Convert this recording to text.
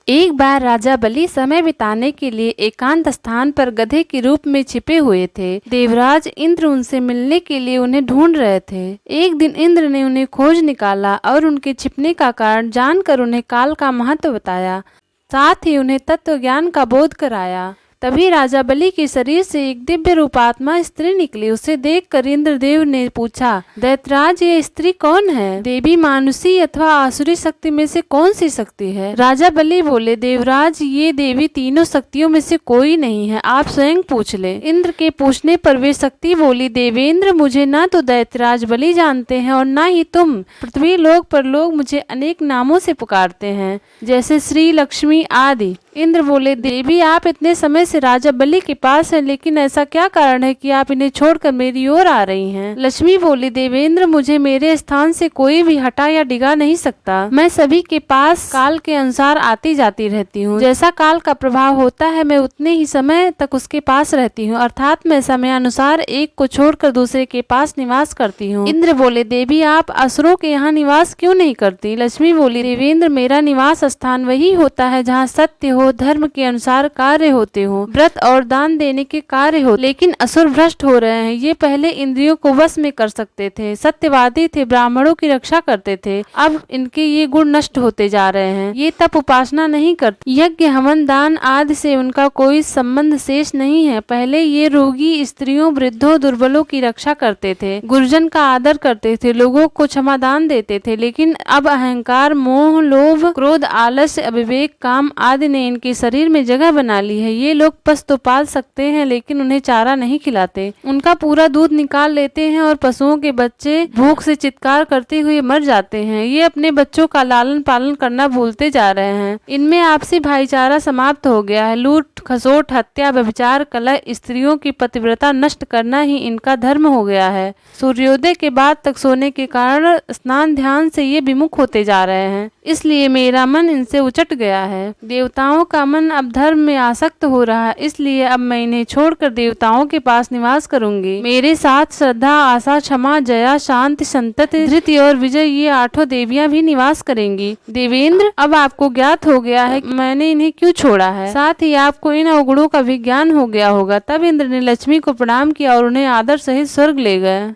एक बार राजा बलि समय बिताने के लिए एकांत स्थान पर गधे के रूप में छिपे हुए थे। देवराज इंद्र उनसे मिलने के लिए उन्हें ढूंढ रहे थे। एक दिन इंद्र ने उन्हें खोज निकाला और उनके छिपने का कारण जानकर उन्हें काल का महत्व बताया, साथ ही उन्हें तत्व ज्ञान का बोध कराया। तभी राजा बलि के शरीर से एक दिव्य रूपात्मा स्त्री निकली। उसे देखकर इंद्रदेव ने पूछा, दैत्यराज ये स्त्री कौन है? देवी, मानुषी अथवा आसुरी शक्ति में से कौन सी शक्ति है? राजा बलि बोले, देवराज ये देवी तीनों शक्तियों में से कोई नहीं है, आप स्वयं पूछ ले। इंद्र के पूछने पर वे शक्ति बोली, देवेंद्र मुझे न तो दैत्यराज बलि जानते हैं और न ही तुम। पृथ्वी लोक पर लोग मुझे अनेक नामों से पुकारते हैं, जैसे श्री, लक्ष्मी आदि। इंद्र बोले, देवी आप इतने समय से राजा बलि के पास हैं, लेकिन ऐसा क्या कारण है कि आप इन्हें छोड़कर मेरी ओर आ रही हैं? लक्ष्मी बोली, देवेंद्र मुझे मेरे स्थान से कोई भी हटा या डिगा नहीं सकता। मैं सभी के पास काल के अनुसार आती जाती रहती हूँ। जैसा काल का प्रभाव होता है मैं उतने ही समय तक उसके पास रहती हूँ, अर्थात मैं समय अनुसार एक को छोड़कर दूसरे के पास निवास करती हूँ। इंद्र बोले, देवी आप असुरों के यहाँ निवास क्यों नहीं करती? लक्ष्मी बोली, देवेंद्र मेरा निवास स्थान वही होता है जहाँ सत्य हो, धर्म के अनुसार कार्य होते हो, व्रत और दान देने के कार्य हो। लेकिन असुर भ्रष्ट हो रहे हैं। ये पहले इंद्रियों को वश में कर सकते थे, सत्यवादी थे, ब्राह्मणों की रक्षा करते थे। अब इनके ये गुण नष्ट होते जा रहे हैं। ये तप उपासना नहीं करते, यज्ञ हवन दान आदि से उनका कोई संबंध शेष नहीं है। पहले ये रोगी स्त्रियों, वृद्धों, दुर्बलों की रक्षा करते थे, गुरुजन का आदर करते थे, लोगों को क्षमादान देते थे। लेकिन अब अहंकार, मोह, लोभ, क्रोध, आलस्य, अविवेक, काम आदि ने इनके शरीर में जगह बना ली है। ये लोग पशु तो पाल सकते हैं, लेकिन उन्हें चारा नहीं खिलाते, उनका पूरा दूध निकाल लेते हैं और पशुओं के बच्चे भूख से चित्कार करते हुए मर जाते हैं। ये अपने बच्चों का लालन पालन करना भूलते जा रहे हैं। इनमें आपसी भाईचारा समाप्त हो गया है। लूट, खसोट, हत्या, व्यभिचार, कलह, स्त्रियों की पतिव्रता नष्ट करना ही इनका धर्म हो गया है। सूर्योदय के बाद तक सोने के कारण स्नान ध्यान से ये विमुख होते जा रहे हैं, इसलिए मेरा मन इनसे उचट गया है। देवताओं का मन अब धर्म में आसक्त हो रहा है, इसलिए अब मैं इन्हें छोड़कर देवताओं के पास निवास करूंगी। मेरे साथ श्रद्धा, आशा, क्षमा, जया, शांति, संतति, धृति और विजय ये 8 देवियां भी निवास करेंगी। देवेंद्र अब आपको ज्ञात हो गया है कि मैंने इन्हें क्यों छोड़ा है, साथ ही आपको इन अवगुणों का भी ज्ञान हो गया होगा। तब इंद्र ने लक्ष्मी को प्रणाम किया और उन्हें आदर सहित स्वर्ग ले गए।